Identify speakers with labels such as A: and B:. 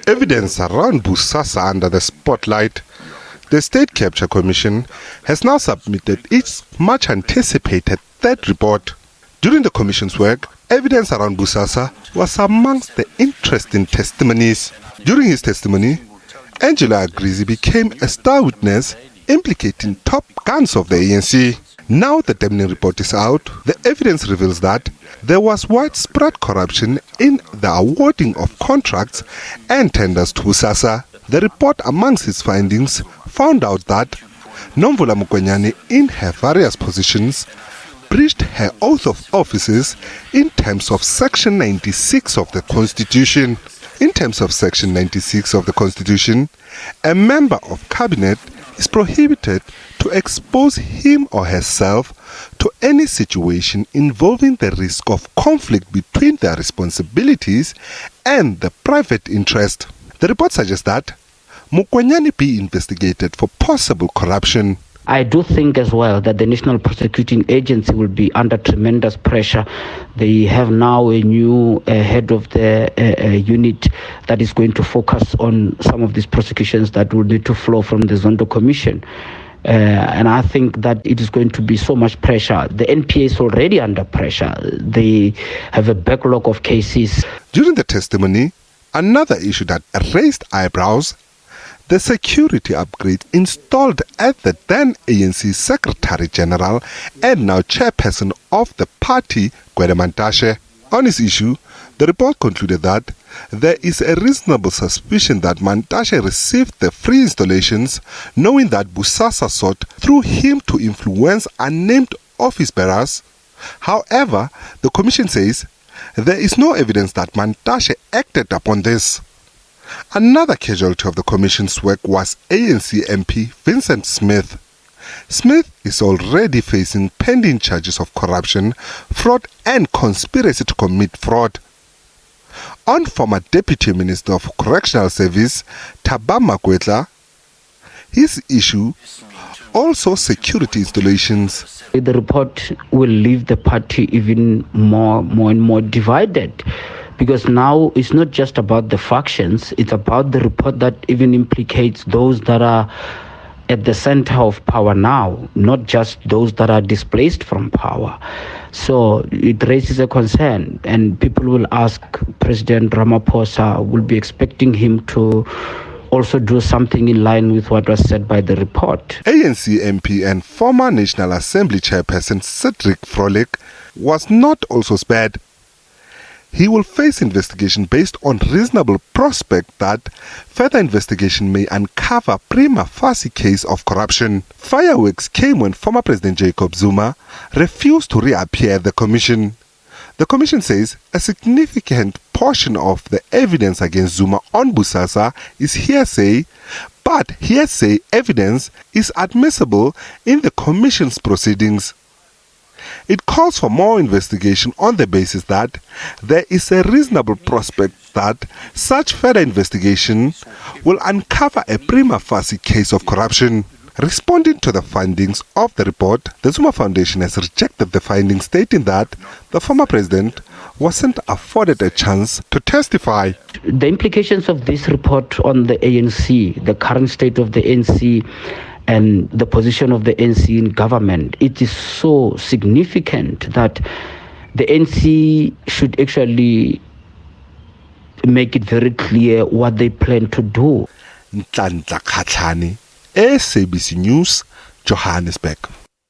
A: evidence around Bosasa under the spotlight, the State Capture Commission has now submitted its much-anticipated third report. During the Commission's work, evidence around Bosasa was amongst the interesting testimonies. During his testimony, Angelo Agrizzi became a star witness implicating top guns of the ANC. Now the damning report is out. The evidence reveals that there was widespread corruption in the awarding of contracts and tenders to Bosasa. The report, amongst its findings, found out that Nomvula Mokonyane, in her various positions, breached her oath of offices in terms of Section 96 of the Constitution. In terms of Section 96 of the Constitution, a member of cabinet is prohibited to expose him or herself to any situation involving the risk of conflict between their responsibilities and the private interest. The report suggests that Mokonyane be investigated for possible corruption.
B: I do think as well that the National Prosecuting Agency will be under tremendous pressure. They have now a new head of the unit that is going to focus on some of these prosecutions that will need to flow from the Zondo Commission. And I think that it is going to be so much pressure. The NPA is already under pressure. They have a backlog of cases.
A: During the testimony, another issue that raised eyebrows: the security upgrade installed at the then ANC Secretary General and now chairperson of the party, Gwede Mantashe. On this issue, the report concluded that there is a reasonable suspicion that Mantashe received the free installations, knowing that Bosasa sought through him to influence unnamed office bearers. However, the Commission says there is no evidence that Mantashe acted upon this. Another casualty of the Commission's work was ANC MP Vincent Smith. Smith is already facing pending charges of corruption, fraud and conspiracy to commit fraud. On former Deputy Minister of Correctional Service Thabang Makwetla, his issue also security installations.
B: The report will leave the party even more and more divided. Because now it's not just about the factions, it's about the report that even implicates those that are at the center of power now, not just those that are displaced from power. So it raises a concern, and people will ask President Ramaphosa, will be expecting him to also do something in line with what was said by the report.
A: ANC MP and former National Assembly Chairperson Cedric Frolic was not also spared. He will face investigation based on reasonable prospect that further investigation may uncover prima facie case of corruption. Fireworks came when former President Jacob Zuma refused to reappear at the Commission. The Commission says a significant portion of the evidence against Zuma on Bosasa is hearsay, but hearsay evidence is admissible in the Commission's proceedings. It calls for more investigation on the basis that there is a reasonable prospect that such further investigation will uncover a prima facie case of corruption. Responding to the findings of the report, the Zuma Foundation has rejected the findings, stating that the former president wasn't afforded a chance to testify.
B: The implications of this report on the ANC, the current state of the ANC, and the position of the ANC in government, it is so significant that the ANC should actually make it very clear what they plan to do.
A: SABC News, Johannesburg.